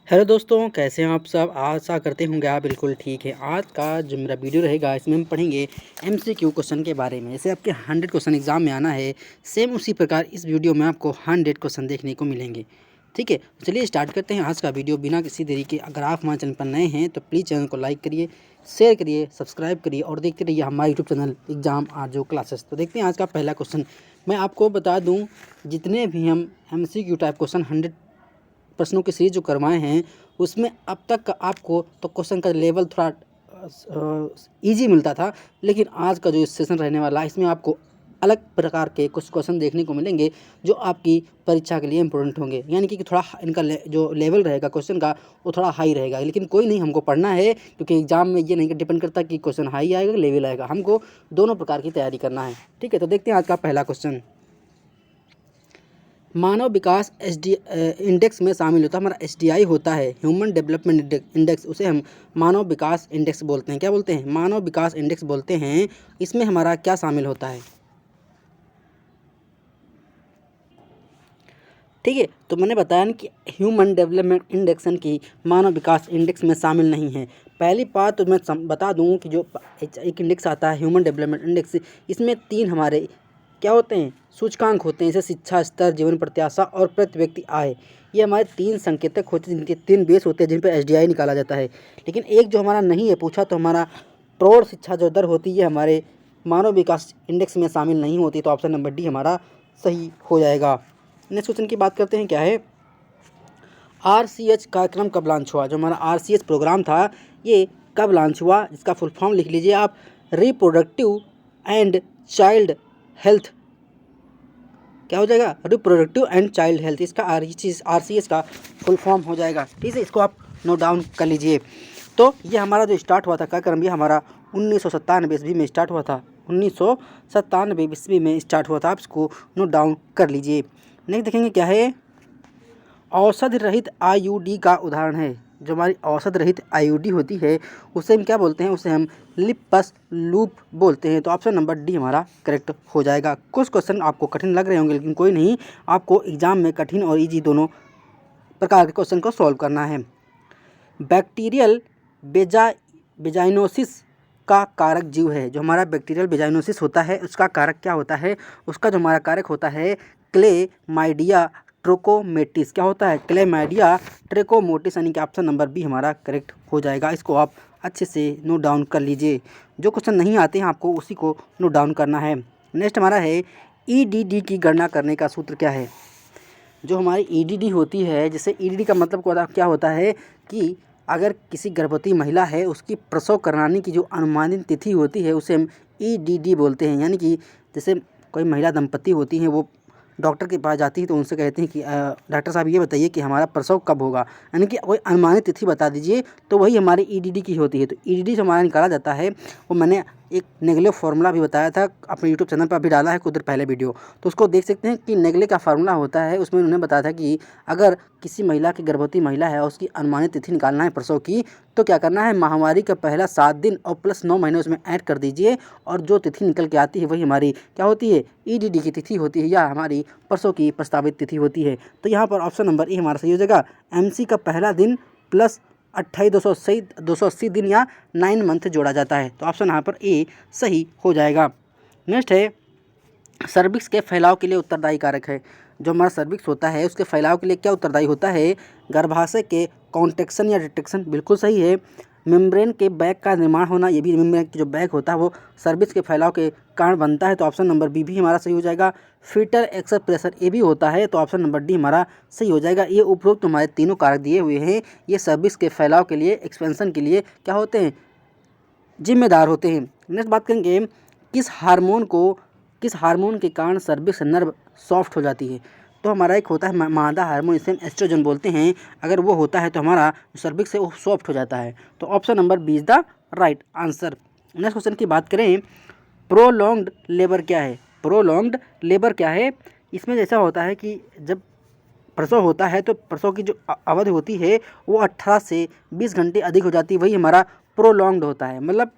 Hello दोस्तों, कैसे हैं आप सब। आशा करते होंगे आप बिल्कुल ठीक है। आज का जो मेरा वीडियो रहेगा इसमें हम पढ़ेंगे एमसीक्यू क्वेश्चन के बारे में। जैसे आपके 100 क्वेश्चन एग्जाम में आना है, सेम उसी प्रकार इस वीडियो में आपको 100 क्वेश्चन देखने को मिलेंगे। ठीक है, तो चलिए स्टार्ट करते हैं आज का वीडियो बिना किसी देरी के। अगर आप हमारे चैनल पर नए हैं तो प्लीज़ चैनल को लाइक करिए, शेयर करिए, सब्सक्राइब करिए और देखते रहिए हमारा यूट्यूब चैनल एग्जाम आज जो क्लासेस। तो देखते हैं आज का पहला क्वेश्चन। मैं आपको बता दूँ, जितने भी हम एमसीक्यू टाइप क्वेश्चन 100 प्रश्नों की सीरीज जो करवाए हैं उसमें अब तक का आपको तो क्वेश्चन का लेवल थोड़ा इजी मिलता था, लेकिन आज का जो सेशन रहने वाला है इसमें आपको अलग प्रकार के कुछ क्वेश्चन देखने को मिलेंगे जो आपकी परीक्षा के लिए इंपॉर्टेंट होंगे। यानी कि थोड़ा इनका जो लेवल रहेगा क्वेश्चन का वो थोड़ा हाई रहेगा, लेकिन कोई नहीं, हमको पढ़ना है क्योंकि एग्जाम में ये नहीं डिपेंड करता कि क्वेश्चन हाई आएगा लेवल आएगा, हमको दोनों प्रकार की तैयारी करना है। ठीक है, तो देखते हैं आज का पहला क्वेश्चन। मानव विकास इंडेक्स में शामिल होता है हमारा एसडीआई होता है, ह्यूमन डेवलपमेंट इंडेक्स, उसे हम मानव विकास इंडेक्स बोलते हैं। क्या बोलते हैं? मानव विकास इंडेक्स बोलते हैं। इसमें हमारा क्या शामिल होता है? ठीक है, तो मैंने बताया ना कि ह्यूमन डेवलपमेंट इंडेक्स की मानव विकास इंडेक्स में शामिल नहीं है। पहली बात तो मैं बता दूं कि जो एक इंडेक्स आता है ह्यूमन डेवलपमेंट इंडेक्स, इसमें 3 हमारे क्या होते हैं? सूचकांक होते हैं, जैसे शिक्षा स्तर, जीवन प्रत्याशा और प्रति व्यक्ति आय। ये हमारे 3 संकेतक होते हैं, जिनके 3 बेस होते हैं जिन पर एसडीआई निकाला जाता है। लेकिन एक जो हमारा नहीं है पूछा, तो हमारा प्रौढ़ शिक्षा जो दर होती है हमारे मानव विकास इंडेक्स में शामिल नहीं होती, तो ऑप्शन नंबर डी हमारा सही हो जाएगा। नेक्स्ट क्वेश्चन की बात करते हैं, क्या है? आरसीएच कार्यक्रम कब लॉन्च हुआ? जो हमारा आरसीएच प्रोग्राम था ये कब लॉन्च हुआ? इसका फुल फॉर्म लिख लीजिए आप, रिप्रोडक्टिव एंड चाइल्ड हेल्थ। क्या हो जाएगा? रिप्रोडक्टिव एंड चाइल्ड हेल्थ, इसका आरसीएच का फुल फॉर्म हो जाएगा। ठीक है, इसको आप नोट डाउन कर लीजिए। तो ये हमारा जो स्टार्ट हुआ था कार्यक्रम, ये हमारा 1997 ईस्वी में स्टार्ट हुआ था। 1997 ईस्वी में स्टार्ट हुआ था, आप इसको नोट डाउन कर लीजिए। नेक्स्ट देखेंगे क्या है? औषध रहित आईयूडी का उदाहरण है। जो हमारी औषध रहित आईयूडी होती है उसे हम क्या बोलते हैं? उसे हम लिपस लूप बोलते हैं। तो ऑप्शन नंबर डी हमारा करेक्ट हो जाएगा। कुछ क्वेश्चन आपको कठिन लग रहे होंगे, लेकिन कोई नहीं, आपको एग्जाम में कठिन और इजी दोनों प्रकार के क्वेश्चन को सॉल्व करना है। बैक्टीरियल बेजाइनोसिस का कारक जीव है। जो हमारा बैक्टीरियल बेजाइनोसिस होता है उसका कारक क्या होता है? उसका जो हमारा कारक होता है क्लेमाइडिया ट्रोकोमेटिस। क्या होता है? क्लेमाइडिया ट्रेकोमोटिस, यानी कि ऑप्शन नंबर बी हमारा करेक्ट हो जाएगा। इसको आप अच्छे से नोट डाउन कर लीजिए। जो क्वेश्चन नहीं आते हैं आपको उसी को नोट डाउन करना है। नेक्स्ट हमारा है ईडीडी की गणना करने का सूत्र क्या है? जो हमारी ईडीडी होती है, जैसे ईडीडी का मतलब क्या होता है कि अगर किसी गर्भवती महिला है उसकी प्रसव कराने की जो अनुमानित तिथि होती है उसे हम ईडीडी बोलते हैं। यानी कि जैसे कोई महिला दंपति होती हैं, वो डॉक्टर के पास जाती है तो उनसे कहते हैं कि डॉक्टर साहब ये बताइए कि हमारा प्रसव कब होगा, यानी कि कोई अनुमानित तिथि बता दीजिए, तो वही हमारी ईडीडी की होती है। तो ईडीडी जो हमारा निकाला जाता है वो मैंने एक नेगले फार्मूला भी बताया था, अपने यूट्यूब चैनल पर अभी डाला है कुछ देर पहले वीडियो, तो उसको देख सकते हैं कि नेगले का फार्मूला होता है। उसमें उन्होंने बताया था कि अगर किसी महिला की गर्भवती महिला है और उसकी अनुमानित तिथि निकालना है प्रसव की, तो क्या करना है? महामारी का पहला 7 दिन और प्लस 9 महीने उसमें ऐड कर दीजिए, और जो तिथि निकल के आती है वही हमारी क्या होती है? ईडीडी की तिथि होती है, या हमारी प्रसव की प्रस्तावित तिथि होती है। तो यहाँ पर ऑप्शन नंबर ए हमारा सही हो जाएगा। एमसी का पहला दिन प्लस 280 दिन या 9 मंथ जोड़ा जाता है। तो ऑप्शन यहाँ पर ए सही हो जाएगा। नेक्स्ट है सर्विक्स के फैलाव के लिए उत्तरदायी कारक है। जो हमारा सर्विक्स होता है उसके फैलाव के लिए क्या उत्तरदायी होता है? गर्भाशय के कॉन्ट्रैक्शन या रिट्रैक्शन, बिल्कुल सही है। मेम्ब्रेन के बैग का निर्माण होना, ये भी मेम्ब्रेन की जो बैग होता है वो सर्विक्स के फैलाव के कारण बनता है। तो ऑप्शन नंबर बी भी हमारा सही हो जाएगा। फीटर एक्सेस प्रेशर, ये भी होता है। तो ऑप्शन नंबर डी हमारा सही हो जाएगा। ये उपरोक्त हमारे तीनों कारक दिए हुए हैं, ये सर्विक्स के फैलाव के लिए, एक्सपेंशन के लिए क्या होते हैं? जिम्मेदार होते हैं। नेक्स्ट बात करेंगे, किस हार्मोन के कारण सर्विक्स नर्व सॉफ्ट हो जाती है? तो हमारा एक होता है मादा हार्मोन, इसे हम एस्ट्रोजन बोलते हैं। अगर वो होता है तो हमारा सर्विक्स है वो सॉफ्ट हो जाता है। तो option number B is the right answer. Next question की बात करें, प्रोलॉन्ग्ड लेबर क्या है? प्रोलॉन्ग्ड लेबर क्या है? इसमें जैसा होता है कि जब प्रसव होता है तो प्रसव की जो अवधि होती है वो 18 से 20 घंटे अधिक हो जाती है, वही हमारा प्रोलॉन्ग्ड होता है, मतलब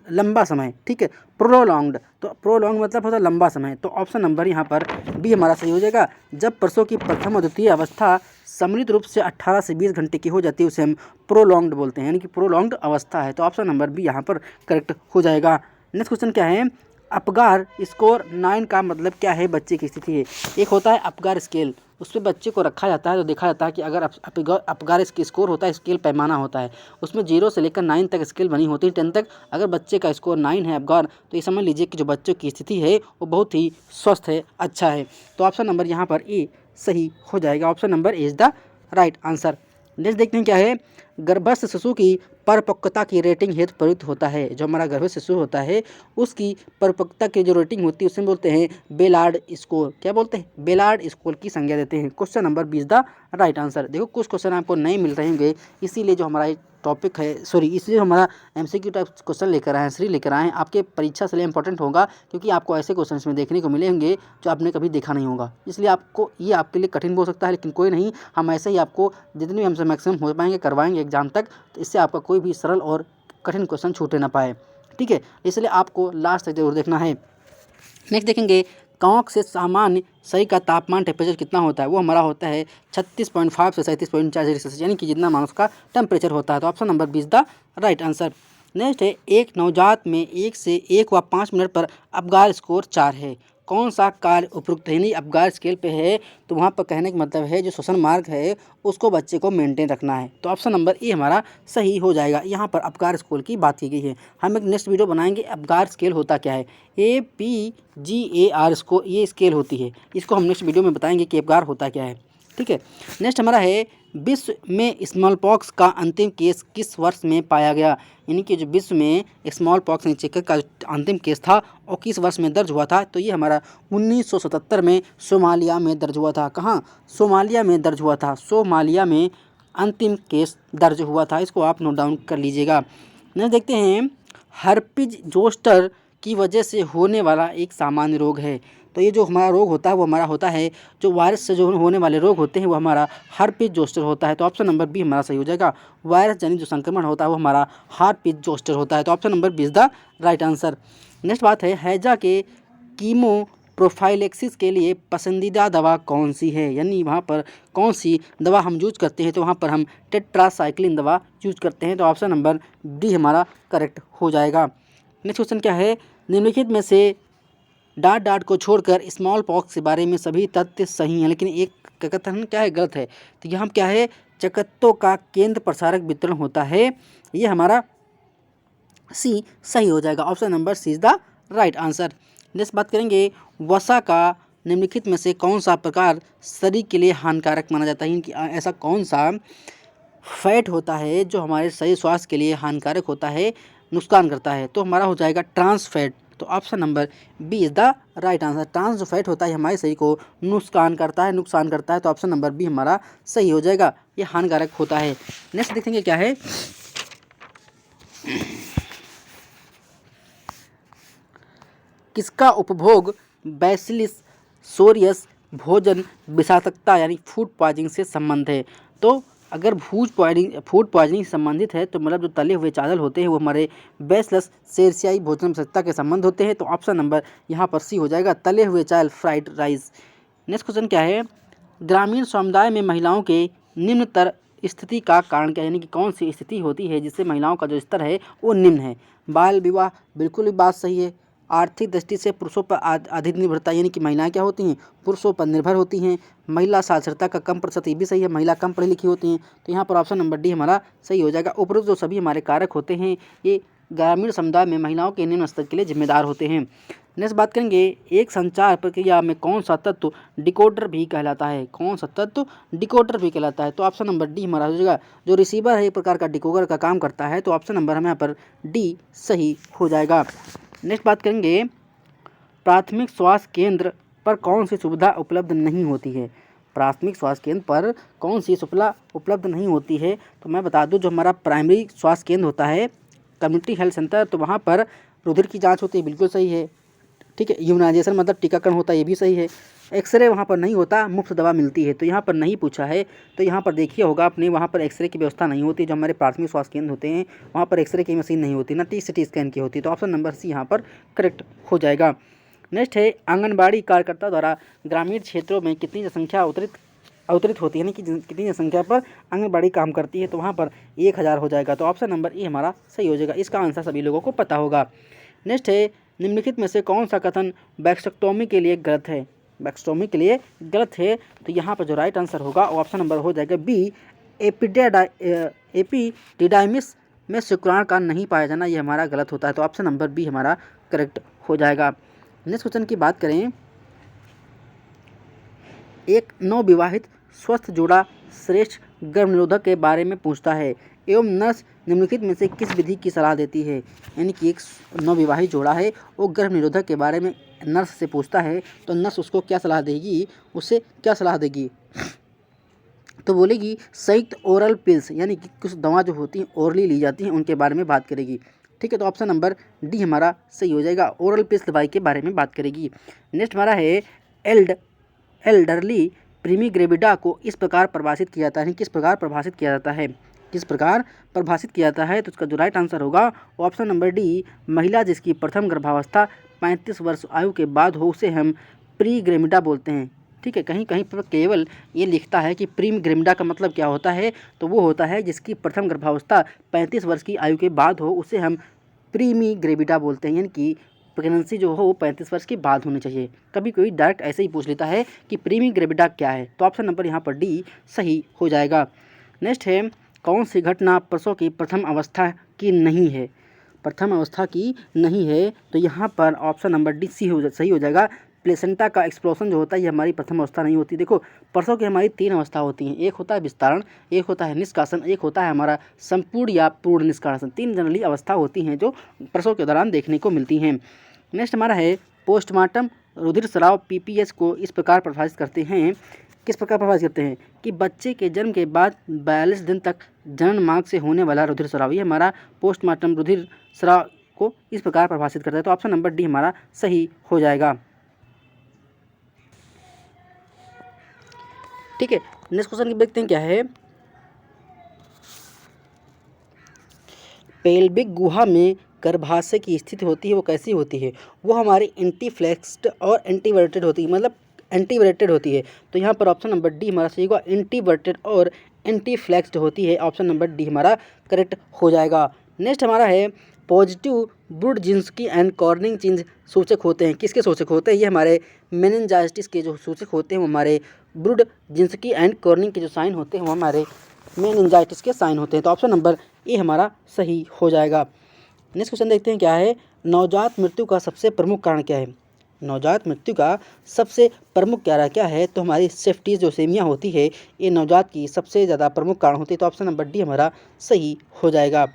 लंबा समय। ठीक है, प्रोलॉन्ग्ड, तो प्रोलॉन्ग मतलब होता है लंबा समय। तो ऑप्शन नंबर यहाँ पर बी हमारा सही हो जाएगा। जब प्रसव की प्रथम और द्वितीय अवस्था सम्मिलित रूप से 18 से 20 घंटे की हो जाती है उसे हम प्रोलॉन्ग्ड बोलते हैं, यानी कि प्रोलॉन्ग्ड अवस्था है। तो ऑप्शन नंबर बी यहाँ पर करेक्ट हो जाएगा। नेक्स्ट क्वेश्चन क्या है, अपगार स्कोर 9 का मतलब क्या है, बच्चे की स्थिति है। एक होता है अपगार स्केल, उस पर बच्चे को रखा जाता है तो देखा जाता है कि अगर अपगार स्कोर होता है, स्केल पैमाना होता है, उसमें 0 से लेकर 9 तक स्केल बनी होती है, 10 तक। अगर बच्चे का स्कोर 9 है अपगार, तो ये समझ लीजिए कि जो बच्चों की स्थिति है वो बहुत ही स्वस्थ है, अच्छा है। तो ऑप्शन नंबर यहाँ पर ए सही हो जाएगा। Option number A is the right answer. Next देखते हैं क्या है, गर्भस्थ शिशु की परिपक्वता की रेटिंग हेतु प्रयुक्त होता है। जो हमारा गर्भस्थ शिशु होता है उसकी परिपक्वता की जो रेटिंग होती है उसे बोलते हैं बेलार्ड स्कोर। क्या बोलते हैं, बेलार्ड स्कोर की संज्ञा देते हैं। Question number 20 the right answer. देखो कुछ क्वेश्चन आपको नहीं मिल रहे होंगे, इसीलिए जो हमारा टॉपिक है, इसलिए हमारा एमसीक्यू टाइप क्वेश्चन लेकर आए हैं, सीरीज लेकर आए हैं। आपके परीक्षा से लिए इंपॉर्टेंट होगा, क्योंकि आपको ऐसे क्वेश्चन इसमें देखने को मिलेंगे जो आपने कभी देखा नहीं होगा, इसलिए आपको ये आपके लिए कठिन हो सकता है, लेकिन कोई नहीं, हम ऐसे ही आपको जितनी भी हमसे मैक्सिमम हो पाएंगे करवाएंगे एग्जाम तक, तो इससे आपका कोई भी सरल और कठिन क्वेश्चन छूटे ना पाए, ठीक है। इसलिए आपको लास्ट तक जरूर देखना है। नेक्स्ट देखेंगे, कवक से सामान्य सही का तापमान टेम्परेचर कितना होता है, वो हमारा होता है 36.5 से 37.4 डिग्री सेल्सियस, यानी कि जितना मानो उसका टेम्परेचर होता है। तो option number 20 the right answer. Next है, एक नवजात में 1 से 1 व 5 मिनट पर अपगार स्कोर 4 है। कौन सा कार्य उपयुक्त है, यानी अपगार स्केल पे है, तो वहाँ पर कहने का मतलब है जो श्वसन मार्ग है उसको बच्चे को मेंटेन रखना है। तो ऑप्शन नंबर ए हमारा सही हो जाएगा। यहाँ पर अपगार स्केल की बात की गई है। हम एक नेक्स्ट वीडियो बनाएंगे अपगार स्केल होता क्या है, APGAR स्कोर, ये स्केल होती है, इसको हम नेक्स्ट वीडियो में बताएंगे कि अपगार होता क्या है, ठीक है। नेक्स्ट हमारा है, विश्व में स्मॉल पॉक्स का अंतिम केस किस वर्ष में पाया गया, यानी कि जो विश्व में स्मॉल पॉक्स यानी चेचक का अंतिम केस था और किस वर्ष में दर्ज हुआ था, तो ये हमारा 1977 में सोमालिया में दर्ज हुआ था। कहाँ, सोमालिया में दर्ज हुआ था, सोमालिया में अंतिम केस दर्ज हुआ था, इसको आप नोट डाउन कर लीजिएगा। नेक्स्ट देखते हैं, हर्पिज जोस्टर की वजह से होने वाला एक सामान्य रोग है। तो ये जो हमारा रोग होता है वो हमारा होता है, जो वायरस से जो होने वाले रोग होते हैं वो हमारा हर्पिज जोस्टर होता है। तो ऑप्शन नंबर बी हमारा सही हो जाएगा। वायरस जनित जो संक्रमण होता है वो हमारा हर्पिज जोस्टर होता है। तो option number B is the right answer. Next बात है, हैजा के कीमो प्रोफाइलेक्सिस के लिए पसंदीदा दवा कौन सी है, यानी वहाँ पर कौन सी दवा हम यूज करते हैं, तो वहाँ पर हम टेट्रासाइक्लिन दवा यूज करते हैं। तो ऑप्शन नंबर डी हमारा करेक्ट हो जाएगा। नेक्स्ट क्वेश्चन क्या है, निम्नलिखित में से डाट को छोड़कर स्मॉल पॉक्स के बारे में सभी तथ्य सही हैं, लेकिन एक कथन क्या है, गलत है। तो यहाँ क्या है, चकत्तों का केंद्र प्रसारक वितरण होता है, ये हमारा सी सही हो जाएगा। Option number C is the right answer. Next बात करेंगे, वसा का निम्नलिखित में से कौन सा प्रकार शरीर के लिए हानिकारक माना जाता है, कि ऐसा कौन सा फैट होता है जो हमारे शरीर स्वास्थ्य के लिए हानिकारक होता है, नुकसान करता है, तो हमारा हो जाएगा ट्रांस फैट। तो option number B is the right answer. Trans जो फैट होता है हमारे शरीर को नुकसान करता है, तो ऑप्शन नंबर बी हमारा सही हो जाएगा, ये हानिकारक होता है। नेक्स्ट देखेंगे क्या है, किसका उपभोग बैसिलिस सोरियस भोजन विषाक्तता यानी फूड पॉइजनिंग से संबंध है। तो अगर फूड पॉइजनिंग से संबंधित है, तो मतलब जो तले हुए चावल होते हैं वो हमारे बैसिलस सेरसियाई भोजन विषाक्तता के संबंध होते हैं। तो ऑप्शन नंबर यहाँ पर सी हो जाएगा, तले हुए चावल, फ्राइड राइस। नेक्स्ट क्वेश्चन क्या है, ग्रामीण समुदाय में महिलाओं के निम्नतर स्थिति का कारण क्या है, यानी कि कौन सी स्थिति होती है जिससे महिलाओं का जो स्तर है वो निम्न है। बाल विवाह, बिल्कुल भी बात सही है। आर्थिक दृष्टि से पुरुषों पर अधिक निर्भरता, यानी कि महिलाएं क्या होती हैं, पुरुषों पर निर्भर होती हैं। महिला साक्षरता का कम प्रतिशत, ये भी सही है, महिला कम पढ़ी लिखी होती हैं। तो यहाँ पर ऑप्शन नंबर डी हमारा सही हो जाएगा। उपरोक्त जो सभी हमारे कारक होते हैं ये ग्रामीण समुदाय में महिलाओं के निम्न स्तर के लिए जिम्मेदार होते हैं। नेक्स्ट बात करेंगे, एक संचार प्रक्रिया में कौन सा तत्व डिकोडर भी कहलाता है, कौन सा तत्व डिकोडर भी कहलाता है। तो ऑप्शन नंबर डी हमारा हो जाएगा, जो रिसीवर है एक प्रकार का डिकोडर का काम करता है। तो ऑप्शन नंबर हमें यहाँ पर डी सही हो जाएगा। नेक्स्ट बात करेंगे, प्राथमिक स्वास्थ्य केंद्र पर कौन सी सुविधा उपलब्ध नहीं होती है, प्राथमिक स्वास्थ्य केंद्र पर कौन सी सुविधा उपलब्ध नहीं होती है। तो मैं बता दूं, जो हमारा प्राइमरी स्वास्थ्य केंद्र होता है, कम्युनिटी हेल्थ सेंटर, तो वहाँ पर रुधिर की जांच होती है, बिल्कुल सही है, ठीक है। इम्यूनाइजेशन मतलब टीकाकरण होता है, ये भी सही है। एक्सरे वहाँ पर नहीं होता, मुफ्त दवा मिलती है। तो यहाँ पर नहीं पूछा है, तो यहाँ पर देखिए होगा आपने, वहाँ पर एक्सरे की व्यवस्था नहीं होती। जो हमारे प्राथमिक स्वास्थ्य केंद्र होते हैं वहाँ पर एक्सरे की मशीन नहीं होती, ना CT स्कैन की होती। तो ऑप्शन नंबर सी यहाँ पर करेक्ट हो जाएगा। नेक्स्ट है, आंगनबाड़ी कार्यकर्ता द्वारा ग्रामीण क्षेत्रों में कितनी जनसंख्या अवतरित होती है, यानी कि कितनी जनसंख्या पर आंगनबाड़ी काम करती है, तो वहाँ पर 1000 हो जाएगा। तो ऑप्शन नंबर ए हमारा सही हो जाएगा। इसका आंसर सभी लोगों को पता होगा। नेक्स्ट है, निम्नलिखित में से कौन सा कथन वैक्सोक्टोमी के लिए गलत है? वैक्सोक्टोमी के लिए गलत है, तो यहाँ पर जो राइट आंसर होगा ऑप्शन नंबर हो जाएगा बी, एपिडिडाइमिस में शुक्राणु का नहीं पाया जाना, ये हमारा गलत होता है। तो ऑप्शन नंबर बी हमारा करेक्ट हो जाएगा। नेक्स्ट क्वेश्चन की बात करें, एक नवविवाहित स्वस्थ जोड़ा श्रेष्ठ गर्भ निरोधक के बारे में पूछता है एवं नर्स निम्नलिखित में से किस विधि की सलाह देती है? यानी कि एक नवविवाहित जोड़ा है, वो गर्भ निरोधक के बारे में नर्स से पूछता है, तो नर्स उसको क्या सलाह देगी, उसे क्या सलाह देगी? तो बोलेगी संयुक्त ओरल पिल्स, यानी कि कुछ दवा जो होती हैं ओरली ली जाती हैं उनके बारे में बात करेगी। ठीक है, तो ऑप्शन नंबर डी हमारा सही हो जाएगा, ओरल पिल्स दवाई के बारे में बात करेगी। नेक्स्ट हमारा है एल्डरली प्रीमिग्रेविडा को इस प्रकार परिभाषित किया जाता है, किस प्रकार परिभाषित किया जाता है, किस प्रकार परिभाषित किया जाता है? तो उसका जो राइट आंसर होगा ऑप्शन नंबर डी, महिला जिसकी प्रथम गर्भावस्था 35 वर्ष आयु के बाद हो उसे हम प्रीग्रेमिडा बोलते हैं। ठीक है, कहीं कहीं पर केवल ये लिखता है कि प्रीग्रेमिडा का मतलब क्या होता है, तो वो होता है जिसकी प्रथम गर्भावस्था 35 वर्ष की आयु के बाद हो उसे हम प्रीमिग्रेविडा बोलते हैं, यानी कि प्रेगनेंसी जो हो वो 35 वर्ष के बाद होनी चाहिए। कभी कोई डायरेक्ट ऐसे ही पूछ लेता है कि प्रीमिग्रेविडा क्या है, तो ऑप्शन नंबर यहाँ पर डी सही हो जाएगा। नेक्स्ट है, कौन सी घटना प्रसव की प्रथम अवस्था की नहीं है? प्रथम अवस्था की नहीं है, तो यहाँ पर ऑप्शन नंबर डी सही हो जाएगा। प्लेसेंटा का एक्सप्लोजन जो होता है ये हमारी प्रथम अवस्था नहीं होती। देखो, प्रसव की हमारी 3 अवस्था होती हैं, एक होता है विस्तारण, एक होता है निष्कासन, एक होता है हमारा संपूर्ण या पूर्ण निष्कासन। 3 जनरली अवस्था होती हैं जो प्रसव के दौरान देखने को मिलती हैं। नेक्स्ट हमारा है, पोस्टमार्टम रुधिर स्राव पीपीएच को इस प्रकार परिभाषित करते हैं, किस प्रकार प्रभावित करते हैं कि बच्चे के जन्म के बाद 42 दिन तक जनन मार्ग से होने वाला रुधिर स्राव, ये हमारा पोस्टमार्टम रुधिर स्राव को इस प्रकार परिभाषित करता है। तो ऑप्शन नंबर डी हमारा सही हो जाएगा। ठीक है, नेक्स्ट क्वेश्चन देखते हैं क्या है। पेल्विक गुहा में गर्भाशय की स्थिति होती है वो कैसी होती है? वो हमारी एंटीफ्लेक्स्ड और एंटीवर्टेड होती है, मतलब एंटीवर्टेड होती है। तो यहाँ पर ऑप्शन नंबर डी हमारा सही होगा, एंटीवर्टेड और एंटीफ्लेक्स्ड होती है। ऑप्शन नंबर डी हमारा करेक्ट हो जाएगा। नेक्स्ट हमारा है, पॉजिटिव ब्रूड जिन्स्की एंड कॉर्निंग चिन्ह सूचक होते हैं, किसके सूचक होते हैं? ये हमारे मेनिंजाइटिस के जो सूचक होते हैं वो हमारे ब्रूड जिन्स्की एंड कॉर्निंग के जो साइन होते हैं वो हमारे मेनिंजाइटिस के साइन होते हैं। तो ऑप्शन नंबर ए हमारा सही हो जाएगा। नेक्स्ट क्वेश्चन देखते हैं क्या है, नवजात मृत्यु का सबसे प्रमुख कारण क्या है? नवजात मृत्यु का सबसे प्रमुख कारण क्या है? तो हमारी सेप्टिसोसेमिया होती है, ये नवजात की सबसे ज़्यादा प्रमुख कारण होती है। तो ऑप्शन नंबर डी हमारा सही हो जाएगा।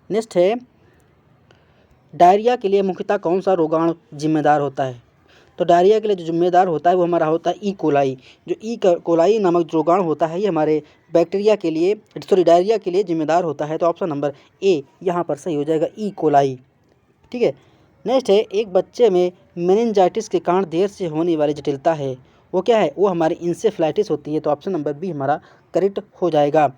नेक्स्ट है, डायरिया के लिए मुख्यतः कौन सा रोगाणु जिम्मेदार होता है? तो डायरिया के लिए जो जिम्मेदार होता है वो हमारा होता है ई कोलाई। जो ई कोलाई नामक जो रोगाणु होता है ये हमारे डायरिया के लिए जिम्मेदार होता है। तो ऑप्शन नंबर ए यहाँ पर सही हो जाएगा, ई कोलाई। ठीक है, नेक्स्ट है, एक बच्चे में मेनिंजाइटिस के कारण देर से होने वाली जटिलता है वो क्या है? वो हमारी इंसेफ्लाइटिस होती है। तो ऑप्शन नंबर बी हमारा करेक्ट हो जाएगा।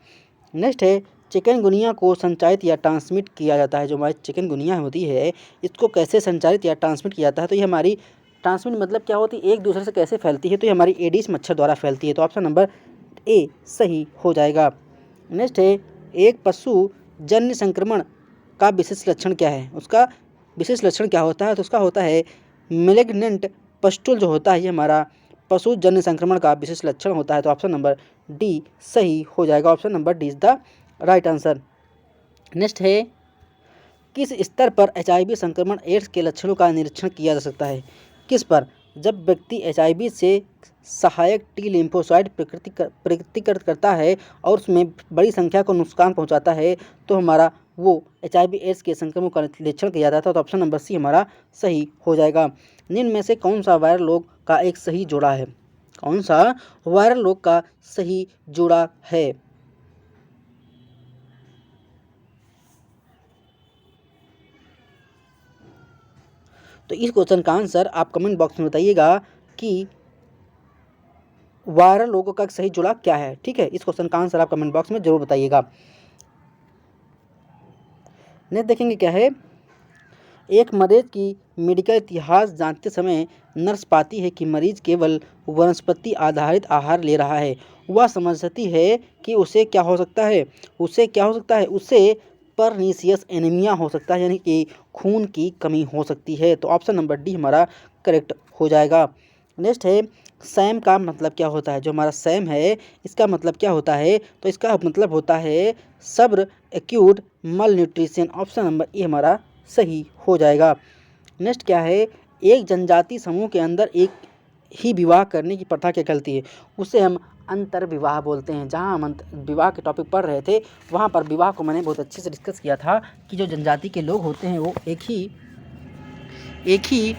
नेक्स्ट है, चिकनगुनिया को संचारित या ट्रांसमिट किया जाता है। जो हमारी चिकनगुनिया होती है इसको कैसे संचारित या ट्रांसमिट किया जाता है? तो ये हमारी ट्रांसमिट मतलब क्या होती है, एक दूसरे से कैसे फैलती है? तो ये हमारी एडिस मच्छर द्वारा फैलती है। तो ऑप्शन नंबर ए सही हो जाएगा। नेक्स्ट है, एक पशु जन्य संक्रमण का विशेष लक्षण क्या है? उसका विशेष लक्षण क्या होता है? तो उसका होता है मेलिग्नेंट पस्टुल जो होता है ये हमारा पशु जन्य संक्रमण का विशेष लक्षण होता है। तो ऑप्शन नंबर डी सही हो जाएगा। Option number D is the right answer. Next है, किस स्तर पर HIV संक्रमण एड्स के लक्षणों का निरीक्षण किया जा सकता है? किस पर? जब व्यक्ति HIV से सहायक टी लिम्फोसाइट प्रकटीकृत करता है और उसमें बड़ी संख्या को नुकसान पहुंचाता है तो हमारा वो HIV एड्स के संक्रमण का निरीक्षण किया जाता है। तो ऑप्शन नंबर सी हमारा सही हो जाएगा। निम्न में से कौन सा वायरल रोग का एक सही जोड़ा है? कौन सा वायरल रोग का सही जोड़ा है? तो इस क्वेश्चन का आंसर आप कमेंट बॉक्स में बताइएगा कि वायरल रोगों का सही जुड़ा क्या है। ठीक है, इस क्वेश्चन का आंसर आप कमेंट बॉक्स में जरूर बताइएगा। नेक्स्ट देखेंगे क्या है, एक मरीज की मेडिकल इतिहास जानते समय नर्स पाती है कि मरीज केवल वनस्पति आधारित आहार ले रहा है। वह समझती है कि उसे परनीसियस एनीमिया हो सकता है, यानी कि खून की कमी हो सकती है। तो ऑप्शन नंबर डी हमारा करेक्ट हो जाएगा। नेक्स्ट है सैम का मतलब क्या होता है। जो हमारा सैम है इसका मतलब क्या होता है, तो इसका मतलब होता है सब्र एक्यूट मल न्यूट्रिशन। ऑप्शन नंबर ए हमारा सही हो जाएगा। नेक्स्ट क्या है, एक जनजाति समूह के अंदर एक ही विवाह करने की प्रथा क्या कहलाती है, उसे हम अंतर विवाह बोलते हैं। जहाँ हम विवाह के टॉपिक पढ़ रहे थे वहाँ पर विवाह को मैंने बहुत अच्छे से डिस्कस किया था कि जो जनजाति के लोग होते हैं वो एक ही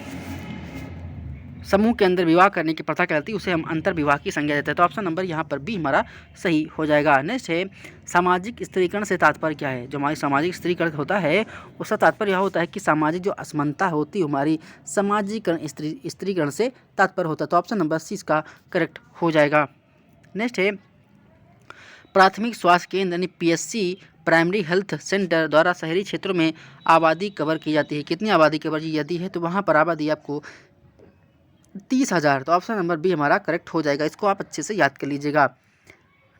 समूह के अंदर विवाह करने की प्रथा कहलाती है, उसे हम अंतर विवाह की संज्ञा देते हैं। तो ऑप्शन नंबर यहाँ पर बी हमारा सही हो जाएगा। नेक्स्ट है सामाजिक स्त्रीकरण से तात्पर्य क्या है। जो हमारी सामाजिक स्त्रीकरण होता है उसका तात्पर्य यह होता है कि सामाजिक जो असमानता होती है हमारी सामाजिकरण स्त्रीकरण से तात्पर्य होता है। तो ऑप्शन नंबर सी इसका करेक्ट हो जाएगा। नेक्स्ट है प्राथमिक स्वास्थ्य केंद्र यानी PSC प्राइमरी हेल्थ सेंटर द्वारा शहरी क्षेत्रों में आबादी कवर की जाती है। कितनी आबादी कवर की जाती है, तो वहाँ पर आबादी आपको 30,000। तो ऑप्शन नंबर बी हमारा करेक्ट हो जाएगा। इसको आप अच्छे से याद कर लीजिएगा।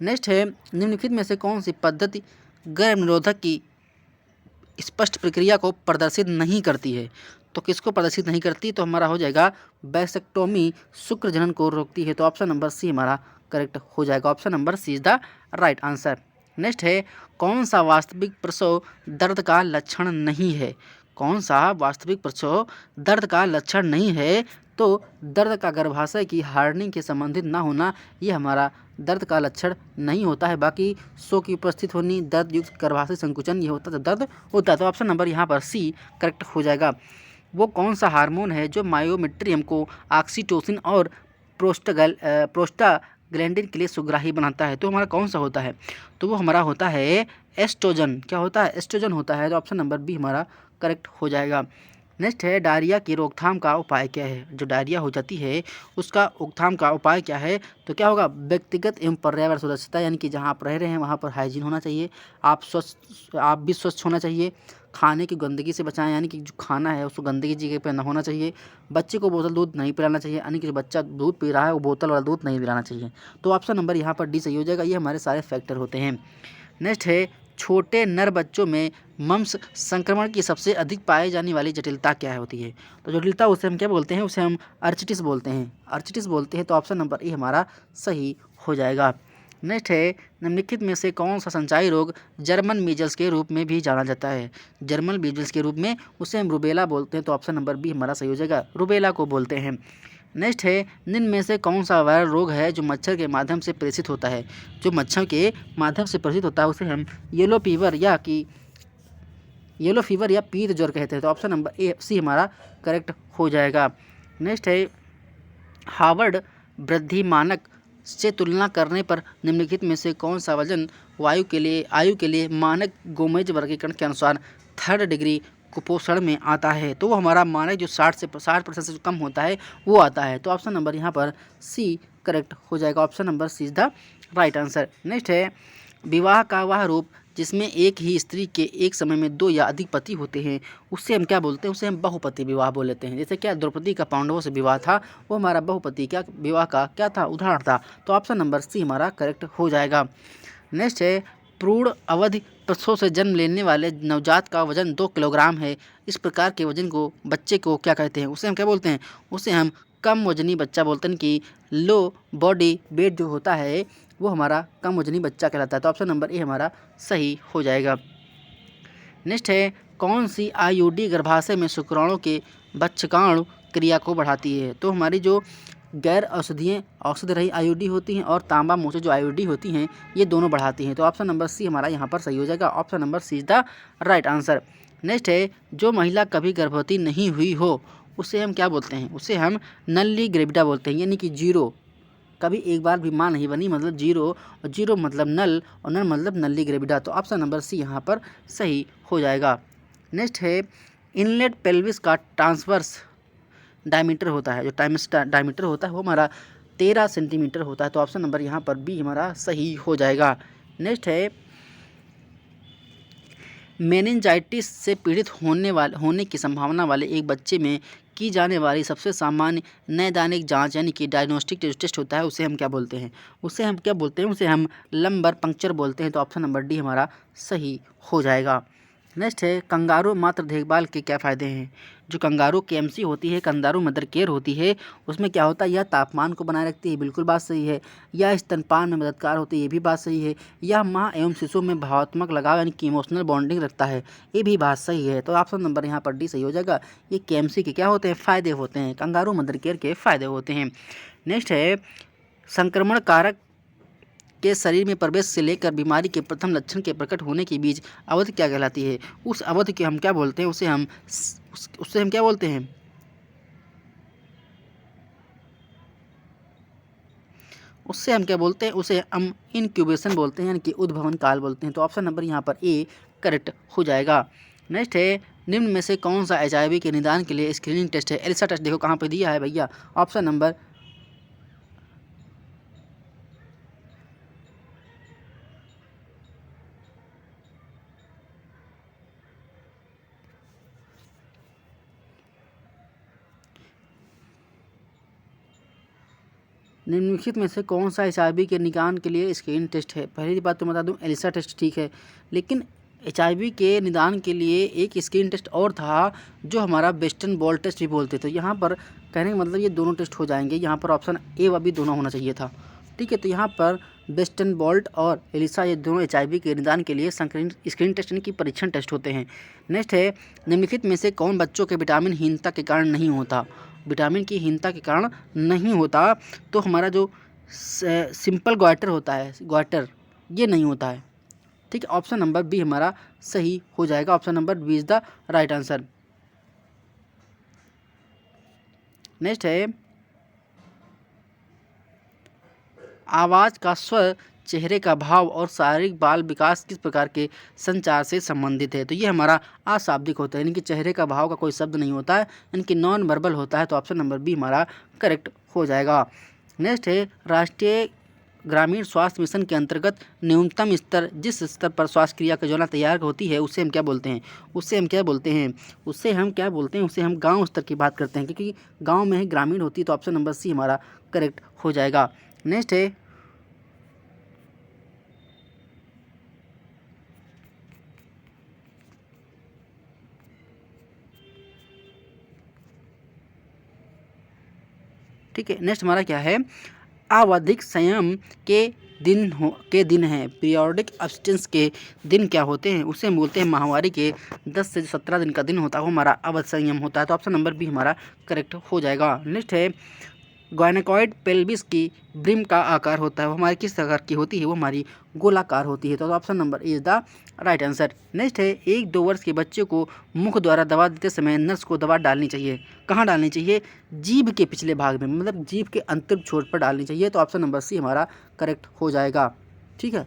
नेक्स्ट है निम्नलिखित में से कौन सी पद्धति गर्भ निरोधक की स्पष्ट प्रक्रिया को प्रदर्शित नहीं करती है। तो किसको प्रदर्शित नहीं करती, तो हमारा हो जाएगा वैसेक्टोमी शुक्र जनन को रोकती है। तो ऑप्शन नंबर सी हमारा करेक्ट हो जाएगा। Option number C is the right answer. Next है कौन सा वास्तविक प्रसव दर्द का लक्षण नहीं है। कौन सा वास्तविक प्रसव दर्द का लक्षण नहीं है, तो दर्द का गर्भाशय की हार्डनिंग के संबंधित ना होना ये हमारा दर्द का लक्षण नहीं होता है। बाकी शो की उपस्थित होनी, दर्द युक्त गर्भाशय संकुचन ये होता है, दर्द होता है। तो ऑप्शन नंबर यहाँ पर सी करेक्ट हो जाएगा। वो कौन सा हार्मोन है जो मायोमेट्रियम को ऑक्सीटोसिन और प्रोस्टाग्लैंडिन के लिए सुग्राही बनाता है। तो हमारा कौन सा होता है, तो वो हमारा होता है एस्ट्रोजन। क्या होता है, एस्ट्रोजन होता है। तो ऑप्शन नंबर बी हमारा करेक्ट हो जाएगा। नेक्स्ट है डायरिया की रोकथाम का उपाय क्या है। जो डायरिया हो जाती है उसका रोकथाम का उपाय क्या है, तो क्या होगा व्यक्तिगत एवं पर्यावरण सुरक्षितता, यानी कि जहाँ आप रह रहे हैं वहाँ पर हाइजीन होना चाहिए। आप भी स्वच्छ होना चाहिए। खाने की गंदगी से बचाएं, यानी कि जो खाना है उसको गंदगी जगह पर न होना चाहिए। बच्चे को बोतल दूध नहीं पिलाना चाहिए, यानी कि जो बच्चा दूध पी रहा है वो बोतल वाला दूध नहीं पिलाना चाहिए। तो ऑप्शन नंबर यहाँ पर डी सही हो जाएगा। ये हमारे सारे फैक्टर होते हैं। नेक्स्ट है छोटे नर बच्चों में मम्स संक्रमण की सबसे अधिक पाई जाने वाली जटिलता क्या होती है। तो जटिलता उसे हम क्या बोलते हैं, उसे हम अर्चिटिस बोलते हैं। तो ऑप्शन नंबर ए हमारा सही हो जाएगा। नेक्स्ट है निम्नलिखित में से कौन सा संचारी रोग जर्मन मीजल्स के रूप में भी जाना जाता है। जर्मन मीजल्स के रूप में उसे हम रुबेला बोलते हैं। तो ऑप्शन नंबर बी हमारा सही हो जाएगा, रुबेला को बोलते हैं। नेक्स्ट है निम्न में से कौन सा वायरल रोग है जो मच्छर के माध्यम से प्रेषित होता है। जो मच्छर के माध्यम से प्रेषित होता है उसे हम येलो फीवर या पीत ज्वर कहते हैं। तो ऑप्शन नंबर ए सी हमारा करेक्ट हो जाएगा। नेक्स्ट है हार्वर्ड वृद्धि मानक से तुलना करने पर निम्नलिखित में से कौन सा वजन आयु के लिए मानक गोमेज वर्गीकरण के अनुसार 3rd डिग्री कुपोषण में आता है। तो वो हमारा मानक जो 60% से कम होता है वो आता है। तो ऑप्शन नंबर यहाँ पर सी करेक्ट हो जाएगा। Option number C is the right answer. Next है विवाह का वह रूप जिसमें एक ही स्त्री के एक समय में 2 या अधिक पति होते हैं उससे हम क्या बोलते हैं, उसे हम बहुपति विवाह बोल लेते हैं। जैसे क्या द्रौपदी का पांडवों से विवाह था, वो हमारा बहुपति क्या विवाह का क्या था, उदाहरण था। तो ऑप्शन नंबर सी हमारा करेक्ट हो जाएगा। नेक्स्ट है पूर्ण अवधि प्रसव से जन्म लेने वाले नवजात का वजन 2 किलोग्राम है। इस प्रकार के वजन को बच्चे को क्या कहते हैं, उसे हम क्या बोलते हैं, उसे हम कम वजनी बच्चा बोलते हैं। कि लो बॉडी वेट जो होता है वो हमारा कम वजनी बच्चा कहलाता है। तो ऑप्शन नंबर ए हमारा सही हो जाएगा। नेक्स्ट है कौन सी आईयूडी गर्भाशय में शुक्राणु के बक्षकाणु क्रिया को बढ़ाती है। तो हमारी जो गैर औषधि रही आईयूडी होती हैं और तांबा मोचे जो आईयूडी होती हैं ये दोनों बढ़ाती हैं। तो ऑप्शन नंबर सी हमारा यहाँ पर सही हो जाएगा। Option number C is the right answer. Next है जो महिला कभी गर्भवती नहीं हुई हो उसे हम क्या बोलते हैं, उसे हम नल्ली ग्रेविडा बोलते हैं। यानी कि जीरो, कभी एक बार भी माँ नहीं बनी मतलब जीरो, और जीरो मतलब नल और नल मतलब नल्ली ग्रेविडा। तो ऑप्शन नंबर सी यहाँ पर सही हो जाएगा। नेक्स्ट है इनलेट पेल्विस का ट्रांसवर्स डायमीटर होता है। जो डायमीटर होता है वो हमारा 13 सेंटीमीटर होता है। तो ऑप्शन नंबर यहाँ पर बी हमारा सही हो जाएगा। नेक्स्ट है मेनिंजाइटिस से पीड़ित होने की संभावना वाले एक बच्चे में की जाने वाली सबसे सामान्य नैदानिक जांच यानी कि डायग्नोस्टिक टेस्ट होता है, उसे हम क्या बोलते हैं? उसे हम लंबर पंक्चर बोलते हैं। तो ऑप्शन नंबर डी हमारा सही हो जाएगा। नेक्स्ट है, कंगारू मात्र देखभाल के क्या फ़ायदे हैं? जो कंगारू केएमसी होती है, कंगारू मदर केयर होती है, उसमें क्या होता है? यह तापमान को बनाए रखती है, बिल्कुल बात सही है। यह स्तनपान में मददगार होती है, ये भी बात सही है। यह माँ एवं शिशु में भावात्मक लगाव यानी कि इमोशनल बॉन्डिंग रखता है, ये भी बात सही है। तो ऑप्शन नंबर यहाँ पर डी सही हो जाएगा। ये केएमसी के क्या होते हैं? फ़ायदे होते हैं, कंगारू मदर केयर के फ़ायदे होते हैं। नेक्स्ट है, संक्रमण कारक के शरीर में प्रवेश से लेकर बीमारी के प्रथम लक्षण के प्रकट होने के बीच अवधि क्या कहलाती है? उस अवधि के हम क्या बोलते हैं? उससे हम क्या बोलते हैं? उससे हम क्या बोलते हैं? उसे हम इनक्यूबेशन बोलते हैं, यानी कि उद्भवन काल बोलते हैं। तो ऑप्शन नंबर यहाँ पर ए करेक्ट हो जाएगा। नेक्स्ट है, निम्न में से कौन सा HIV के निदान के लिए स्क्रीनिंग टेस्ट है? एलिसा टेस्ट देखो कहाँ पे दिया है भैया, ऑप्शन नंबर निम्नलिखित में से कौन सा HIV के निदान के लिए स्क्रीनिंग टेस्ट है? पहली बात तो बता दूं, एलिसा टेस्ट ठीक है, लेकिन HIV के निदान के लिए एक स्क्रीनिंग टेस्ट और था जो हमारा वेस्टर्न बॉल टेस्ट भी बोलते। तो यहाँ पर कहने का मतलब ये दोनों टेस्ट हो जाएंगे, यहाँ पर ऑप्शन ए व बी दोनों होना चाहिए था। ठीक है, तो यहाँ पर वेस्टर्न बॉल्ट और एलिसा ये दोनों HIV के निदान के लिए स्क्रीनिंग टेस्ट यानी कि परीक्षण टेस्ट होते हैं। नेक्स्ट है, निम्नलिखित में से कौन बच्चों के विटामिन हीनता के कारण नहीं होता? विटामिन की हीनता के कारण नहीं होता, तो हमारा जो सिंपल ग्वाटर होता है, ग्वाटर, ये नहीं होता है। ठीक है, ऑप्शन नंबर बी हमारा सही हो जाएगा। Option number B is the right answer. Next है, आवाज़ का स्वर, चेहरे का भाव और शारीरिक बाल विकास किस प्रकार के संचार से संबंधित है? तो ये हमारा अशाब्दिक होता है, यानी कि चेहरे का भाव का कोई शब्द नहीं होता है, यानी कि नॉन वर्बल होता है। तो ऑप्शन नंबर बी हमारा करेक्ट हो जाएगा। नेक्स्ट है, राष्ट्रीय ग्रामीण स्वास्थ्य मिशन के अंतर्गत न्यूनतम स्तर, जिस स्तर पर स्वास्थ्य क्रिया की योजना तैयार होती है, उसे हम क्या बोलते हैं? उसे हम गांव स्तर की बात करते हैं, क्योंकि गांव में ही ग्रामीण होती है। तो ऑप्शन नंबर सी हमारा करेक्ट हो जाएगा। नेक्स्ट है, ठीक है, नेक्स्ट हमारा क्या है? आवधिक संयम के दिन हैं, पीरियोडिक अब्स्टिनेंस के दिन क्या होते हैं? उसे हम बोलते हैं माहवारी के 10 से 17 दिन का दिन होता है, वो हमारा अवध संयम होता है। तो ऑप्शन नंबर बी हमारा करेक्ट हो जाएगा। नेक्स्ट है, गायनेकॉइड पेल्विस की ब्रिम का आकार होता है, वो हमारी किस आकार की होती है? वो हमारी गोलाकार होती है। तो option number is the right answer. Next है, 1-2 वर्ष के बच्चे को मुख द्वारा दवा देते समय नर्स को दवा डालनी चाहिए, कहाँ डालनी चाहिए? जीभ के पिछले भाग में, मतलब जीभ के अंतिम छोर पर डालनी चाहिए। तो ऑप्शन नंबर सी हमारा करेक्ट हो जाएगा। ठीक है,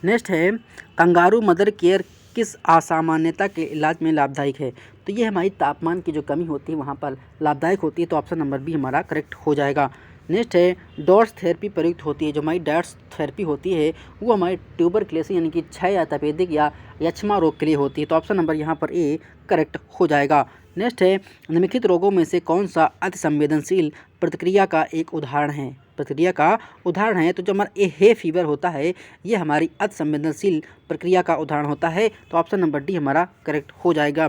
नेक्स्ट है, कंगारू मदर केयर किस असामान्यता के इलाज में लाभदायक है? तो ये हमारी तापमान की जो कमी होती है वहाँ पर लाभदायक होती है। तो ऑप्शन नंबर बी हमारा करेक्ट हो जाएगा। नेक्स्ट है, डॉट्स थेरेपी प्रयुक्त होती है, जो हमारी डॉट्स थेरेपी होती है वो हमारी ट्यूबरक्लेसी यानी कि क्षय या तपेदिक या यक्ष्मा रोग के लिए होती है। तो ऑप्शन नंबर यहाँ पर ए करेक्ट हो जाएगा। नेक्स्ट है, निम्नलिखित रोगों में से कौन सा अति संवेदनशील प्रतिक्रिया का एक उदाहरण है? तो जो हमारा हे फीवर होता है, ये हमारी अति संवेदनशील प्रक्रिया का उदाहरण होता है। तो ऑप्शन नंबर डी हमारा करेक्ट हो जाएगा।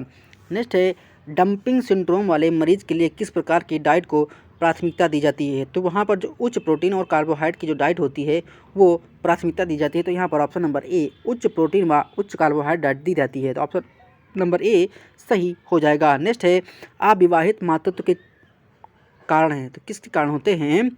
नेक्स्ट है, डंपिंग सिंड्रोम वाले मरीज के लिए किस प्रकार की डाइट को प्राथमिकता दी जाती है? तो वहाँ पर जो उच्च प्रोटीन और कार्बोहाइड्रेट की जो डाइट होती है वो प्राथमिकता दी जाती है। तो यहाँ पर ऑप्शन नंबर ए उच्च प्रोटीन व उच्च कार्बोहाइड्रेट डाइट दी जाती है। तो ऑप्शन नंबर ए सही हो जाएगा। नेक्स्ट है, अविवाहित मातृत्व के कारण हैं, तो किसके कारण होते हैं?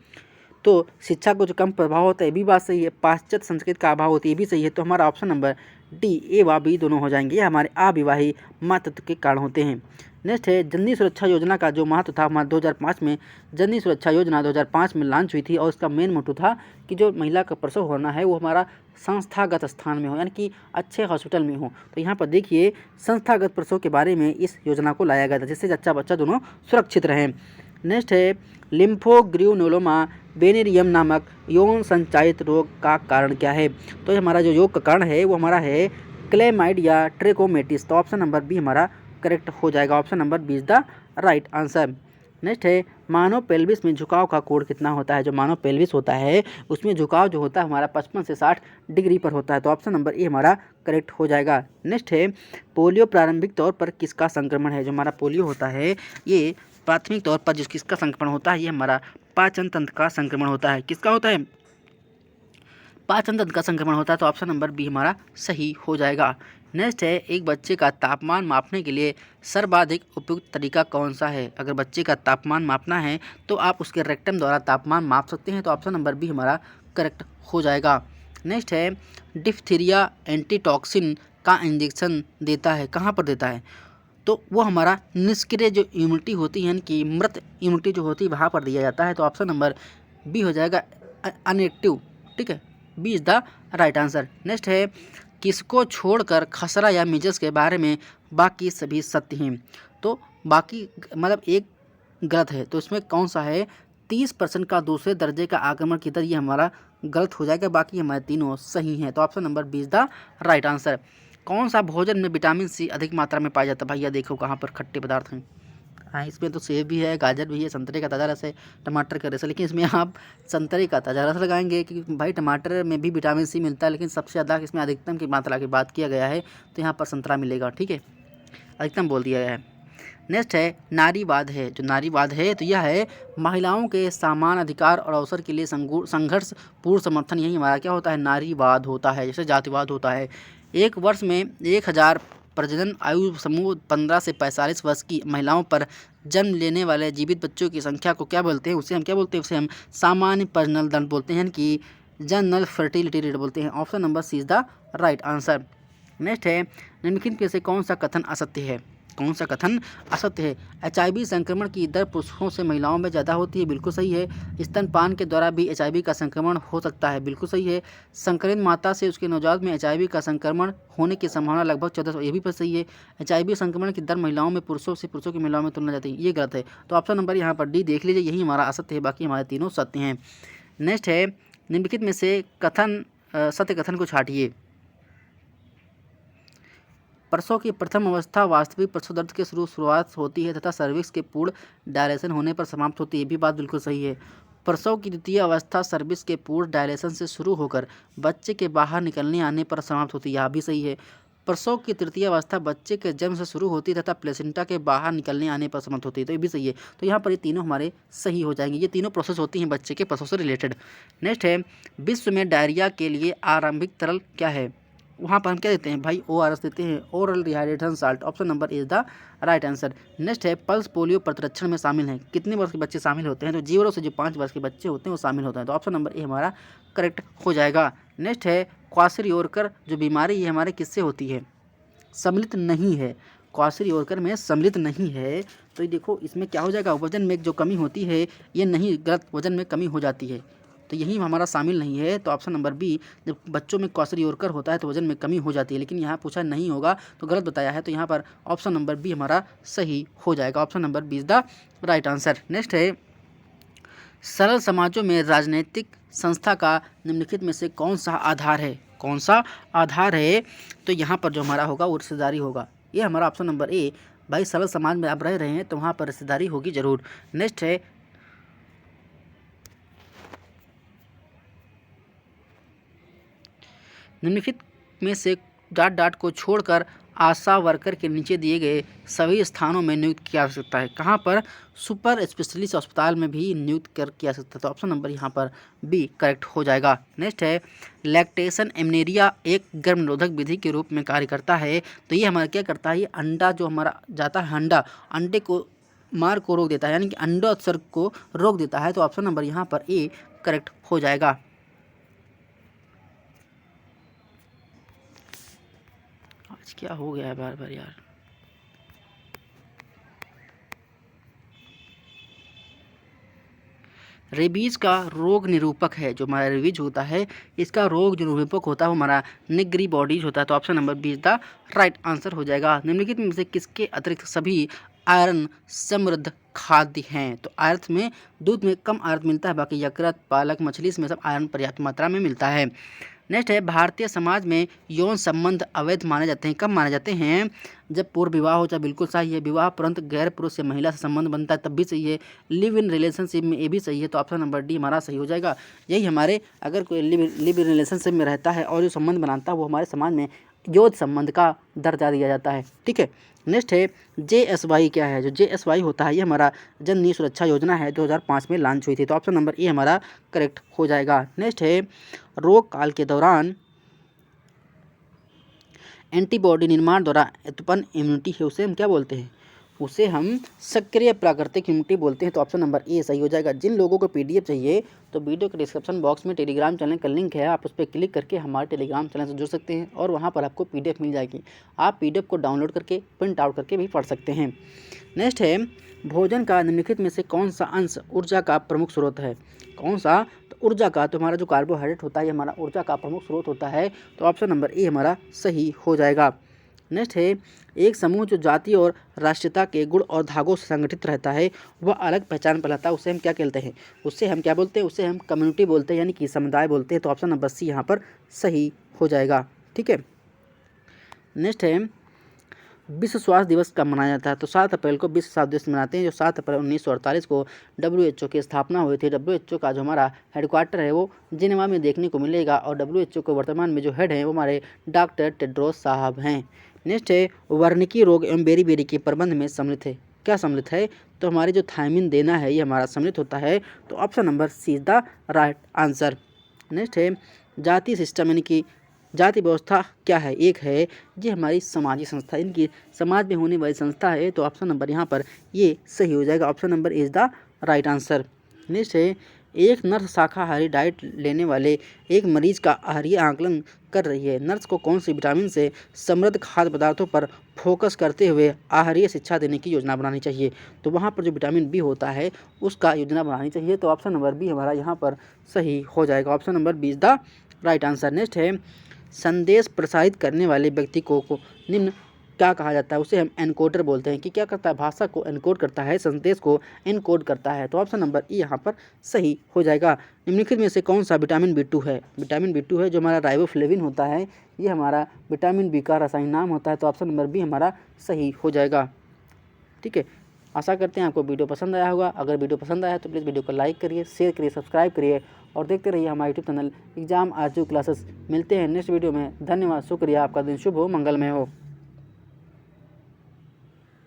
तो शिक्षा को जो कम प्रभाव होता है, ये भी बात सही है। पाश्चात्य संस्कृति का अभाव होती है, ये भी सही है। तो हमारा ऑप्शन नंबर डी ए व बी दोनों हो जाएंगे, ये हमारे अविवाहित मातृत्व के कारण होते हैं। नेक्स्ट है, जननी सुरक्षा योजना का जो महत्व था हमारा 2005 में, जननी सुरक्षा योजना 2005 में लॉन्च हुई थी और उसका मेन मोटो था कि जो महिला का प्रसव होना है वो हमारा संस्थागत स्थान में हो, यानी कि अच्छे हॉस्पिटल में हो। तो यहाँ पर देखिए, संस्थागत प्रसव के बारे में इस योजना को लाया गया था, जिससे जच्चा बच्चा दोनों सुरक्षित रहें। नेक्स्ट है, लिम्फोग्रेनुलोमा वेनेरियम नामक यौन संचारित रोग का कारण क्या है? तो हमारा जो योग का कारण है वो हमारा है क्लेमाइडिया ट्रेकोमेटिस। तो ऑप्शन नंबर बी हमारा करेक्ट हो जाएगा। Option number B is the right answer. Next है मानव पेल्विस में झुकाव का कोण कितना होता है? जो मानव पेल्विस होता है उसमें झुकाव जो होता है हमारा 55 से 60 डिग्री पर होता है। तो ऑप्शन नंबर ए हमारा करेक्ट हो जाएगा। नेक्स्ट है पोलियो प्रारंभिक तौर पर किसका संक्रमण है? जो हमारा पोलियो होता है ये प्राथमिक तौर पर किसका संक्रमण होता है? ये हमारा पाचन तंत्र का संक्रमण होता है। किसका होता है? पाचन तंत्र का संक्रमण होता है। तो ऑप्शन नंबर बी हमारा सही हो जाएगा। नेक्स्ट है एक बच्चे का तापमान मापने के लिए सर्वाधिक उपयुक्त तरीका कौन सा है? अगर बच्चे का तापमान मापना है तो आप उसके रेक्टम द्वारा तापमान माप सकते हैं। तो ऑप्शन नंबर बी हमारा करेक्ट हो जाएगा। नेक्स्ट है डिप्थीरिया एंटीटॉक्सिन का इंजेक्शन देता है, कहाँ पर देता है? तो वो हमारा निष्क्रिय जो इम्यूनिटी होती है यानी कि मृत इम्यूनिटी जो होती है वहाँ पर दिया जाता है। तो ऑप्शन नंबर बी हो जाएगा अनएक्टिव। ठीक है, B is the right answer. Next है किसको छोड़कर खसरा या मिजल्स के बारे में बाकी सभी सत्य हैं? तो बाकी मतलब एक गलत है, तो इसमें कौन सा है? 30% का दूसरे दर्जे का आक्रमण की तरह ये हमारा गलत हो जाएगा, बाकी हमारे तीनों सही हैं। तो option number B is the right answer. कौन सा भोजन में विटामिन सी अधिक मात्रा में पाया जाता है? भैया देखो कहाँ पर खट्टे पदार्थ हैं। हाँ, इसमें तो सेब भी है, गाजर भी है, संतरे का ताज़ा रस है, टमाटर का रस है, लेकिन इसमें आप संतरे का ताज़ा रस लगाएंगे क्योंकि भाई टमाटर में भी विटामिन सी मिलता है, लेकिन सबसे ज़्यादा इसमें अधिकतम की मात्रा की बात किया गया है तो यहाँ पर संतरा मिलेगा। ठीक है, अधिकतम बोल दिया गया है। नेक्स्ट है नारीवाद है। जो नारीवाद है तो यह है महिलाओं के समान अधिकार और अवसर के लिए संघर्ष पूर्ण समर्थन, यही हमारा क्या होता है? नारीवाद होता है। जैसे जातिवाद होता है। एक वर्ष में 1000 प्रजनन आयु समूह 15 से 45 वर्ष की महिलाओं पर जन्म लेने वाले जीवित बच्चों की संख्या को क्या बोलते हैं? उसे हम क्या बोलते हैं? उसे हम सामान्य प्रजनन दर बोलते हैं कि जनरल फर्टिलिटी रेट बोलते हैं। Option number C is the right answer. Next है निम्नलिखित में से कौन सा कथन असत्य है? कौन सा कथन असत्य है? HIV संक्रमण की दर पुरुषों से महिलाओं में ज़्यादा होती है, बिल्कुल सही है। स्तनपान के द्वारा भी HIV का संक्रमण हो सकता है, बिल्कुल सही है। संक्रमित माता से उसके नवजात में HIV का संक्रमण होने की संभावना लगभग 14, ये भी पर सही है। HIV संक्रमण की दर महिलाओं में पुरुषों की महिलाओं में तुलना जाती है, ये गलत है। तो ऑप्शन नंबर यहाँ पर डी देख लीजिए, यही हमारा असत्य है, बाकी हमारे तीनों सत्य हैं। नेक्स्ट है निम्नलिखित में से कथन सत्य कथन को छाटिए। प्रसव की प्रथम अवस्था वास्तविक प्रसव दर्द के शुरुआत होती है तथा सर्विक्स के पूर्ण डायलेशन होने पर समाप्त होती है, ये भी बात बिल्कुल सही है। प्रसव की द्वितीय अवस्था सर्विक्स के पूर्ण डायलेशन से शुरू होकर बच्चे के बाहर निकलने आने पर समाप्त होती है, यह भी सही है। प्रसव की तृतीय अवस्था बच्चे के जन्म से शुरू होती है तथा प्लेसेंटा के बाहर निकलने आने पर समाप्त होती है, तो ये भी सही है। तो यहाँ पर ये तीनों हमारे सही हो जाएंगे, ये तीनों प्रोसेस होती हैं बच्चे के प्रसव से रिलेटेड। नेक्स्ट है विश्व में डायरिया के लिए आरंभिक तरल क्या है? वहाँ पर हम क्या देते हैं भाई? ORS देते हैं, oral rehydration salt. Option number is the right answer. Next है पल्स पोलियो प्रतिरक्षण में शामिल हैं, कितने वर्ष के बच्चे शामिल होते हैं? तो 0 से जो 5 वर्ष के बच्चे होते हैं वो शामिल होते हैं। तो ऑप्शन नंबर ए हमारा करेक्ट हो जाएगा। नेक्स्ट है क्वाशरियोरकर जो बीमारी ये हमारे किससे होती है? सम्मिलित नहीं है, क्वाशरियोरकर में सम्मिलित नहीं है। तो ये देखो इसमें क्या हो जाएगा? वजन में जो कमी होती है ये नहीं, गलत, वजन में कमी हो जाती है, तो यही हमारा शामिल नहीं है। तो ऑप्शन नंबर बी, जब बच्चों में क्वाशरियोरकर होता है तो वजन में कमी हो जाती है, लेकिन यहाँ पूछा नहीं होगा तो गलत बताया है, तो यहाँ पर ऑप्शन नंबर बी हमारा सही हो जाएगा। Option number B is the right answer. Next है सरल समाजों में राजनीतिक संस्था का निम्नलिखित में से कौन सा आधार है? कौन सा आधार है? तो यहाँ पर जो हमारा होगा वो रिश्तेदारी होगा, ये हमारा ऑप्शन नंबर ए। भाई सरल समाज में आप रह रहे हैं तो वहाँ पर रिश्तेदारी होगी जरूर। नेक्स्ट है निम्नलिखित में से डॉट को छोड़कर आशा वर्कर के नीचे दिए गए सभी स्थानों में नियुक्त किया जा सकता है, कहाँ पर? सुपर स्पेशलिस्ट अस्पताल में भी नियुक्त किया जा सकता है। तो ऑप्शन नंबर यहाँ पर बी करेक्ट हो जाएगा। नेक्स्ट है लैक्टेशन एमनेरिया एक गर्भ निरोधक विधि के रूप में कार्य करता है, तो ये हमारा क्या करता है? ये अंडा जो हमारा जाता है, अंडे को मार को रोक देता है, यानी कि अंडोत्सर्ग को रोक देता है। तो ऑप्शन नंबर यहाँ पर ए करेक्ट हो जाएगा। आज क्या हो गया है बार बार यार? रेबीज का रोग निरूपक है, जो हमारा रेबीज होता है इसका रोग जो निरूपक होता है वो हमारा निग्री बॉडीज होता है। तो option number B is the right answer हो जाएगा। निम्नलिखित में से किसके अतिरिक्त सभी आयरन समृद्ध खाद्य हैं। तो आयरन में दूध में कम आयरन मिलता है, बाकी यकृत, पालक, मछली इसमें सब आयरन पर्याप्त मात्रा में मिलता है। नेक्स्ट है, भारतीय समाज में यौन संबंध अवैध माने जाते हैं। कब माने जाते हैं? जब पूर्व विवाह हो जाए, बिल्कुल सही है। विवाह परंतु गैर पुरुष से महिला से संबंध बनता है तब भी सही है। लिव इन रिलेशनशिप में ये भी सही है। तो ऑप्शन नंबर डी हमारा सही हो जाएगा। यही हमारे, अगर कोई लिव इन रिलेशनशिप में रहता है और जो संबंध बनाता है वो हमारे समाज में यौन संबंध का दर्जा दिया जाता है। ठीक है। नेक्स्ट है, JSY क्या है? जो JSY होता है ये हमारा जननी सुरक्षा योजना है, 2005 में लॉन्च हुई थी। तो ऑप्शन नंबर ए हमारा करेक्ट हो जाएगा। नेक्स्ट है, रोग काल के दौरान एंटीबॉडी निर्माण द्वारा उत्पन्न इम्यूनिटी है, उसे हम क्या बोलते हैं? उसे हम सक्रिय प्राकृतिक इम्यूनिटी बोलते हैं। तो ऑप्शन नंबर ए सही हो जाएगा। जिन लोगों को PDF चाहिए तो वीडियो के डिस्क्रिप्शन बॉक्स में टेलीग्राम चैनल का लिंक है, आप उस पर क्लिक करके हमारे टेलीग्राम चैनल से जुड़ सकते हैं और वहां पर आपको PDF मिल जाएगी। आप PDF को डाउनलोड करके प्रिंट आउट करके भी पढ़ सकते हैं। नेक्स्ट है, भोजन का निम्नलिखित में से कौन सा अंश ऊर्जा का प्रमुख स्रोत है? कौन सा? तो ऊर्जा का, तो हमारा जो कार्बोहाइड्रेट होता है ये हमारा ऊर्जा का प्रमुख स्रोत होता है। तो ऑप्शन नंबर ए हमारा सही हो जाएगा। नेक्स्ट है, एक समूह जो जाति और राष्ट्रीयता के गुण और धागों से संगठित रहता है, वह अलग पहचान बनाता है, उसे हम क्या कहते हैं? उससे हम क्या बोलते हैं? उसे हम कम्युनिटी बोलते हैं, यानी कि समुदाय बोलते हैं। तो ऑप्शन नंबर सी यहाँ पर सही हो जाएगा। ठीक है। नेक्स्ट है, विश्व स्वास्थ्य दिवस कब मनाया जाता है? तो 7 अप्रैल को विश्व स्वास्थ्य दिवस मनाते हैं। जो 7 अप्रैल 1948 को WHO की स्थापना हुई थी। WHO का जो हमारा हेडक्वार्टर है वो जिनेवा में देखने को मिलेगा और WHO को वर्तमान में जो हेड हैं वो हमारे डॉक्टर टेड्रोस साहब हैं। नेक्स्ट है, वर्निकी रोग एवं बेरी के प्रबंध में सम्मिलित है। क्या सम्मिलित है? तो हमारे जो थायमिन देना है ये हमारा सम्मिलित होता है। तो option number C is the right answer. Next है, जाति सिस्टम यानी कि जाति व्यवस्था क्या है? एक है, ये हमारी समाजी संस्था, इनकी समाज में होने वाली संस्था है। तो ऑप्शन नंबर यहाँ पर ये सही हो जाएगा। Option number is the right answer. Next है, एक नर्स शाकाहारी डाइट लेने वाले एक मरीज का आहारीय आकलन कर रही है। नर्स को कौन सी विटामिन से समृद्ध खाद्य पदार्थों पर फोकस करते हुए आहारीय शिक्षा देने की योजना बनानी चाहिए? तो वहाँ पर जो विटामिन बी होता है उसका योजना बनानी चाहिए। तो ऑप्शन नंबर बी हमारा यहाँ पर सही हो जाएगा। Option number B is the right answer. Next है, संदेश प्रसारित करने वाले व्यक्ति को निम्न क्या कहा जाता है? उसे हम एनकोडर बोलते हैं। कि क्या करता है? भाषा को एनकोड करता है, संदेश को एनकोड करता है। तो ऑप्शन नंबर ई यहाँ पर सही हो जाएगा। निम्नलिखित में से कौन सा विटामिन B2 है? विटामिन B2 है जो हमारा राइबोफ्लेविन होता है, ये हमारा विटामिन बी का रासायनिक नाम होता है। तो ऑप्शन नंबर बी हमारा सही हो जाएगा। ठीक है। आशा करते हैं आपको वीडियो पसंद आया होगा। अगर वीडियो पसंद आया तो प्लीज़ वीडियो को लाइक करिए, शेयर करिए, सब्सक्राइब करिए और देखते रहिए हमारा यूट्यूब चैनल एग्जाम आरजू क्लासेस। मिलते हैं नेक्स्ट वीडियो में। धन्यवाद, शुक्रिया। आपका दिन शुभ हो, मंगलमय हो।